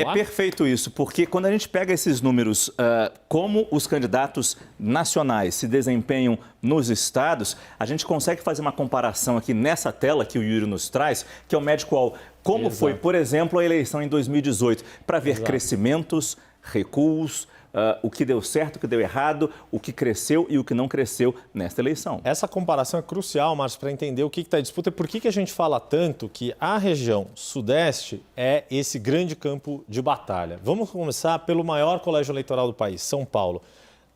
É perfeito isso, porque quando a gente pega esses números, como os candidatos nacionais se desempenham nos estados, a gente consegue fazer uma comparação aqui nessa tela que o Yuri nos traz, que é o Médico-UOL. Como foi, por exemplo, a eleição em 2018, para ver crescimentos, recuos, o que deu certo, o que deu errado, o que cresceu e o que não cresceu nesta eleição. Essa comparação é crucial, Márcio, para entender o que está em disputa e por que a gente fala tanto que a região sudeste é esse grande campo de batalha. Vamos começar pelo maior colégio eleitoral do país, São Paulo.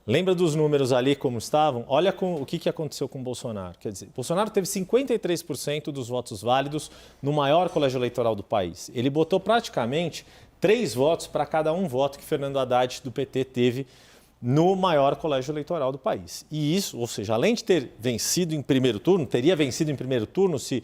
Lembra dos números ali como estavam? Olha o que aconteceu com o Bolsonaro. Quer dizer, Bolsonaro teve 53% dos votos válidos no maior colégio eleitoral do país. Ele botou praticamente 3 votos para cada um voto que Fernando Haddad do PT teve no maior colégio eleitoral do país. E isso, ou seja, além de ter vencido em primeiro turno, teria vencido em primeiro turno se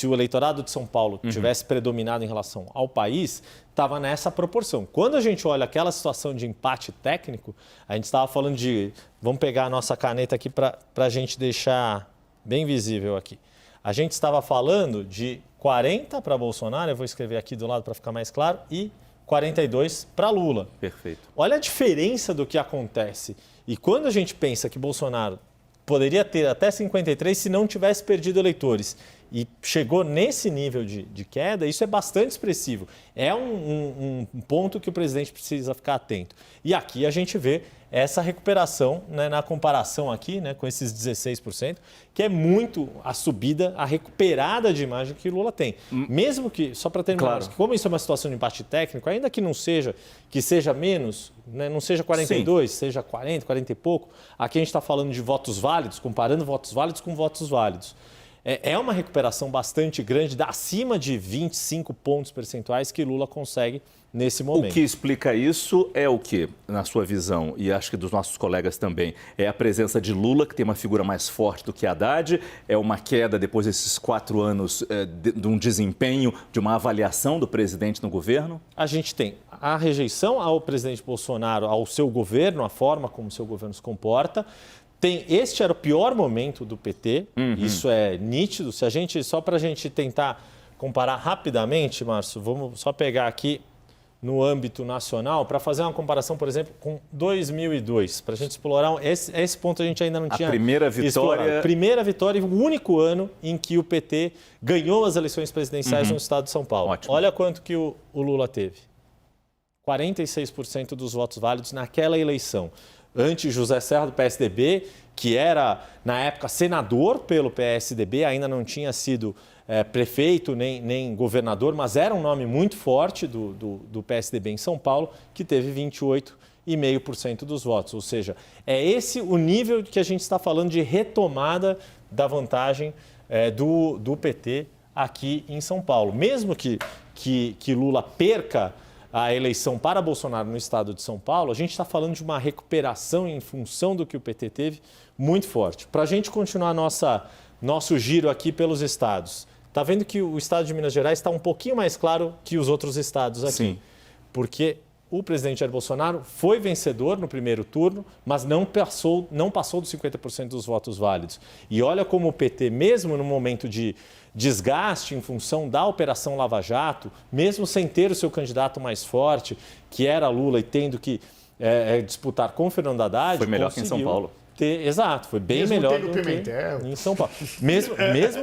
o eleitorado de São Paulo tivesse predominado em relação ao país, estava nessa proporção. Quando a gente olha aquela situação de empate técnico, a gente estava falando de... Vamos pegar a nossa caneta aqui para a gente deixar bem visível aqui. A gente estava falando de 40 para Bolsonaro, eu vou escrever aqui do lado para ficar mais claro, e 42 para Lula. Perfeito. Olha a diferença do que acontece. E quando a gente pensa que Bolsonaro poderia ter até 53 se não tivesse perdido eleitores e chegou nesse nível de queda, isso é bastante expressivo. É um ponto que o presidente precisa ficar atento. E aqui a gente vê essa recuperação, né, na comparação aqui, né, com esses 16%, que é muito a subida, a recuperada de imagem que Lula tem. Mesmo que, só para terminar, claro, como isso é uma situação de empate técnico, ainda que não seja, que seja menos, né, não seja 42, seja 40, 40 e pouco, aqui a gente está falando de votos válidos, comparando votos válidos com votos válidos. É uma recuperação bastante grande, acima de 25 pontos percentuais que Lula consegue nesse momento. O que explica isso é o quê, na sua visão, e acho que dos nossos colegas também? É a presença de Lula, que tem uma figura mais forte do que Haddad? É uma queda depois desses 4 anos de um desempenho, de uma avaliação do presidente no governo? A gente tem a rejeição ao presidente Bolsonaro, ao seu governo, a forma como o seu governo se comporta. Este era o pior momento do PT, isso é nítido. Se a gente, só para a gente tentar comparar rapidamente, Márcio, vamos só pegar aqui no âmbito nacional para fazer uma comparação, por exemplo, com 2002, para a gente explorar esse ponto a gente ainda não tinha. A primeira vitória. Explorado. Primeira vitória e o único ano em que o PT ganhou as eleições presidenciais no estado de São Paulo. Ótimo. Olha quanto que o Lula teve. 46% dos votos válidos naquela eleição. Antes, José Serra, do PSDB, que era, na época, senador pelo PSDB, ainda não tinha sido prefeito nem governador, mas era um nome muito forte do PSDB em São Paulo, que teve 28,5% dos votos. Ou seja, é esse o nível que a gente está falando de retomada da vantagem do PT aqui em São Paulo. Mesmo que Lula perca a eleição para Bolsonaro no estado de São Paulo, a gente está falando de uma recuperação em função do que o PT teve muito forte. Para a gente continuar nosso giro aqui pelos estados, está vendo que o estado de Minas Gerais está um pouquinho mais claro que os outros estados aqui. Sim. Porque o presidente Jair Bolsonaro foi vencedor no primeiro turno, mas não passou dos 50% dos votos válidos. E olha como o PT, mesmo no momento de desgaste em função da Operação Lava Jato, mesmo sem ter o seu candidato mais forte, que era Lula, e tendo que disputar com Fernando Haddad... Foi melhor que em São Paulo. Exato, foi bem melhor do que em São Paulo. Mesmo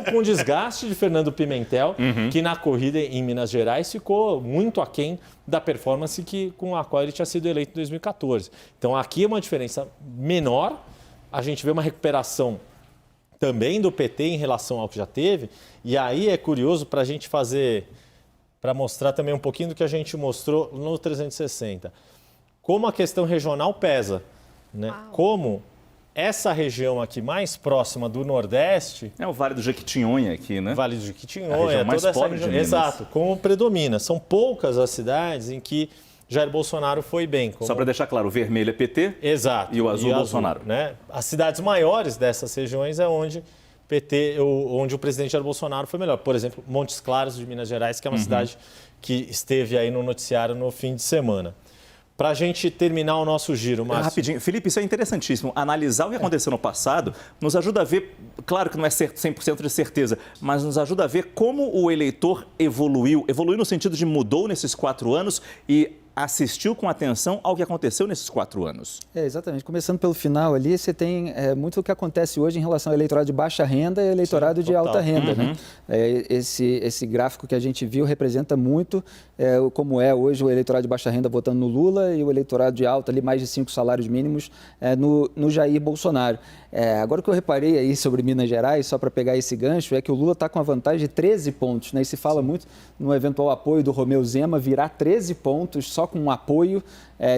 com o desgaste de Fernando Pimentel, que na corrida em Minas Gerais ficou muito aquém da performance com a qual ele tinha sido eleito em 2014. Então aqui é uma diferença menor, a gente vê uma recuperação também do PT em relação ao que já teve, e aí é curioso para a gente para mostrar também um pouquinho do que a gente mostrou no 360. Como a questão regional pesa, né? Como essa região aqui mais próxima do Nordeste... É o Vale do Jequitinhonha aqui, né? Vale do Jequitinhonha. A região mais pobre de Minas. Exato, como predomina. São poucas as cidades em que Jair Bolsonaro foi bem. Só para deixar claro, o vermelho é PT. Exato. E o azul Bolsonaro. Né? As cidades maiores dessas regiões é onde o presidente Jair Bolsonaro foi melhor. Por exemplo, Montes Claros, de Minas Gerais, que é uma cidade que esteve aí no noticiário no fim de semana. Para a gente terminar o nosso giro, Márcio. Rapidinho. Felipe, isso é interessantíssimo. Analisar o que aconteceu no passado nos ajuda a ver, claro que não é 100% de certeza, mas nos ajuda a ver como o eleitor evoluiu. Evoluiu no sentido de mudou nesses 4 anos e assistiu com atenção ao que aconteceu nesses 4 anos. Exatamente. Começando pelo final ali, você tem muito o que acontece hoje em relação ao eleitorado de baixa renda e eleitorado de alta renda. Né? Esse gráfico que a gente viu representa muito como é hoje o eleitorado de baixa renda votando no Lula e o eleitorado de alta, ali mais de 5 salários mínimos, no Jair Bolsonaro. Agora, o que eu reparei aí sobre Minas Gerais, só para pegar esse gancho, é que o Lula está com a vantagem de 13 pontos. Né? E se fala muito no eventual apoio do Romeu Zema, virar 13 pontos só com um apoio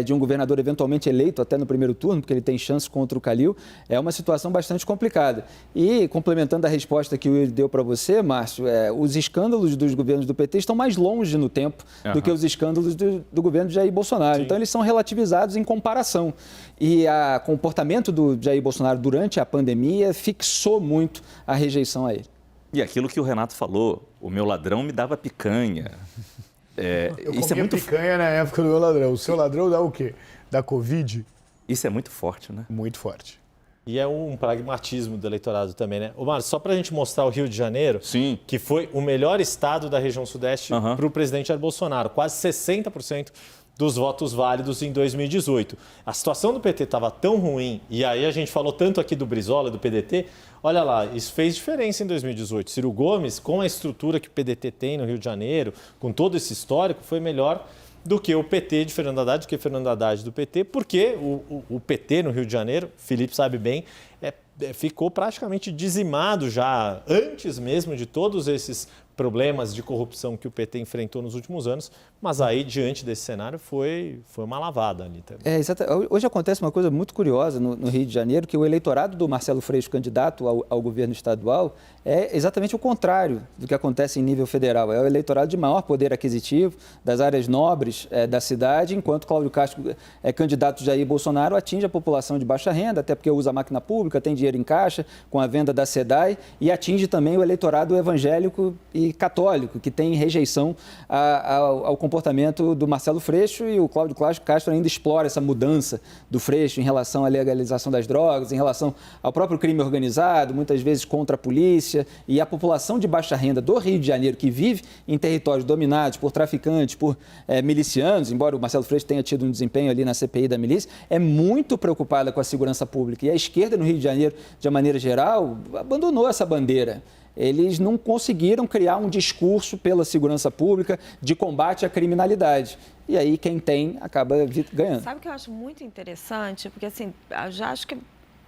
de um governador eventualmente eleito até no primeiro turno, porque ele tem chance contra o Calil, é uma situação bastante complicada. E, complementando a resposta que o Yuri deu para você, Márcio, os escândalos dos governos do PT estão mais longe no tempo do que os escândalos do governo de Jair Bolsonaro. Sim. Então, eles são relativizados em comparação. E o comportamento do Jair Bolsonaro durante a pandemia fixou muito a rejeição a ele. E aquilo que o Renato falou, o meu ladrão me dava picanha. Eu comia picanha na época do meu ladrão. O seu ladrão dá o quê? Da Covid? Isso é muito forte, né? Muito forte. E é um pragmatismo do eleitorado também, né? Ô, Márcio, só para a gente mostrar o Rio de Janeiro, sim, que foi o melhor estado da região sudeste para o presidente Jair Bolsonaro. Quase 60% dos votos válidos em 2018. A situação do PT estava tão ruim, e aí a gente falou tanto aqui do Brizola, do PDT, olha lá, isso fez diferença em 2018. Ciro Gomes, com a estrutura que o PDT tem no Rio de Janeiro, com todo esse histórico, foi melhor do que o PT de Fernando Haddad, do que Fernando Haddad do PT, porque o PT no Rio de Janeiro, Felipe sabe bem, ficou praticamente dizimado já antes mesmo de todos esses problemas de corrupção que o PT enfrentou nos últimos anos, mas aí, diante desse cenário, foi uma lavada ali também. Exato. Hoje acontece uma coisa muito curiosa no Rio de Janeiro, que o eleitorado do Marcelo Freixo, candidato ao governo estadual, é exatamente o contrário do que acontece em nível federal. É o eleitorado de maior poder aquisitivo, das áreas nobres da cidade, enquanto Cláudio Castro candidato de Jair Bolsonaro, atinge a população de baixa renda, até porque usa a máquina pública, tem dinheiro em caixa, com a venda da SEDAI, e atinge também o eleitorado evangélico e católico, que tem rejeição ao comportamento do Marcelo Freixo, e o Cláudio Castro ainda explora essa mudança do Freixo em relação à legalização das drogas, em relação ao próprio crime organizado, muitas vezes contra a polícia, e a população de baixa renda do Rio de Janeiro, que vive em territórios dominados por traficantes, por milicianos, embora o Marcelo Freixo tenha tido um desempenho ali na CPI da milícia, é muito preocupada com a segurança pública. E a esquerda no Rio de Janeiro, de maneira geral, abandonou essa bandeira. Eles não conseguiram criar um discurso pela segurança pública de combate à criminalidade. E aí quem tem acaba ganhando. Sabe o que eu acho muito interessante? Porque assim, eu já acho que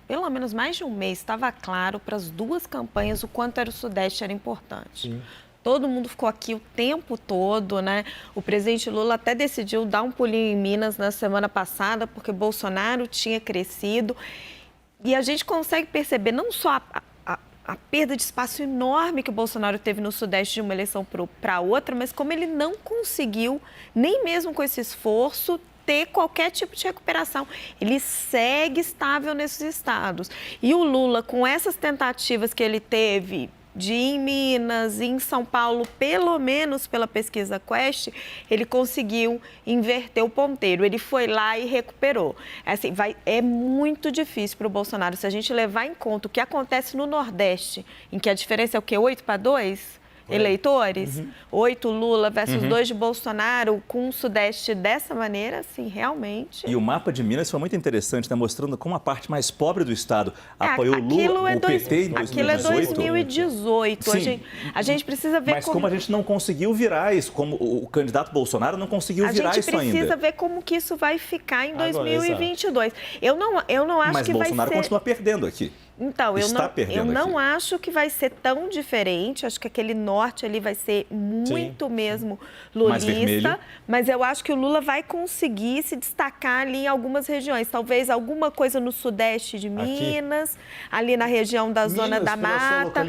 pelo menos mais de um mês estava claro para as duas campanhas o quanto o Sudeste era importante. Sim. Todo mundo ficou aqui o tempo todo, né? O presidente Lula até decidiu dar um pulinho em Minas na semana passada, porque Bolsonaro tinha crescido. E a gente consegue perceber não só a perda de espaço enorme que o Bolsonaro teve no Sudeste de uma eleição para outra, mas como ele não conseguiu, nem mesmo com esse esforço, ter qualquer tipo de recuperação. Ele segue estável nesses estados. E o Lula, com essas tentativas que ele teve de ir em Minas e em São Paulo, pelo menos pela pesquisa Quest, ele conseguiu inverter o ponteiro. Ele foi lá e recuperou. Assim, é muito difícil para o Bolsonaro. Se a gente levar em conta o que acontece no Nordeste, em que a diferença é o quê? 8-2? Eleitores, 8 Lula versus 2 de Bolsonaro, com o Sudeste dessa maneira, assim, realmente... E o mapa de Minas foi muito interessante, né? Mostrando como a parte mais pobre do estado apoiou o Lula, o PT em 2018. Aquilo é 2018. A gente precisa ver Mas como a gente não conseguiu virar isso, como o candidato Bolsonaro não conseguiu virar isso ainda. A gente precisa ver como que isso vai ficar em 2022. Eu não acho Mas que vai ser... Mas Bolsonaro continua perdendo aqui. Então, eu não acho que vai ser tão diferente. Acho que aquele norte ali vai ser muito mesmo lulista. Mas eu acho que o Lula vai conseguir se destacar ali em algumas regiões. Talvez alguma coisa no sudeste de Minas, ali na região da Zona da Mata,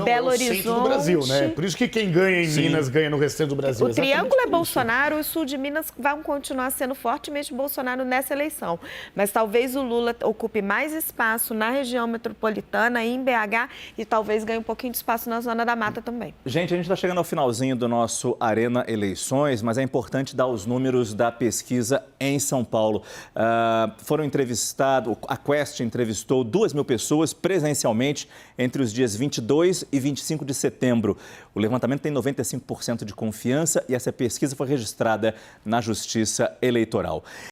Belo Horizonte. Centro do Brasil, né? Por isso que quem ganha em Minas ganha no restante do Brasil. O triângulo é Bolsonaro, o sul de Minas vão continuar sendo fortemente Bolsonaro nessa eleição. Mas talvez o Lula ocupe mais espaço na região metropolitana metropolitana, em BH e talvez ganhe um pouquinho de espaço na zona da mata também. Gente, a gente está chegando ao finalzinho do nosso Arena Eleições, mas é importante dar os números da pesquisa em São Paulo. Foram entrevistados, a Quest entrevistou 2.000 pessoas presencialmente entre os dias 22 e 25 de setembro. O levantamento tem 95% de confiança e essa pesquisa foi registrada na Justiça Eleitoral.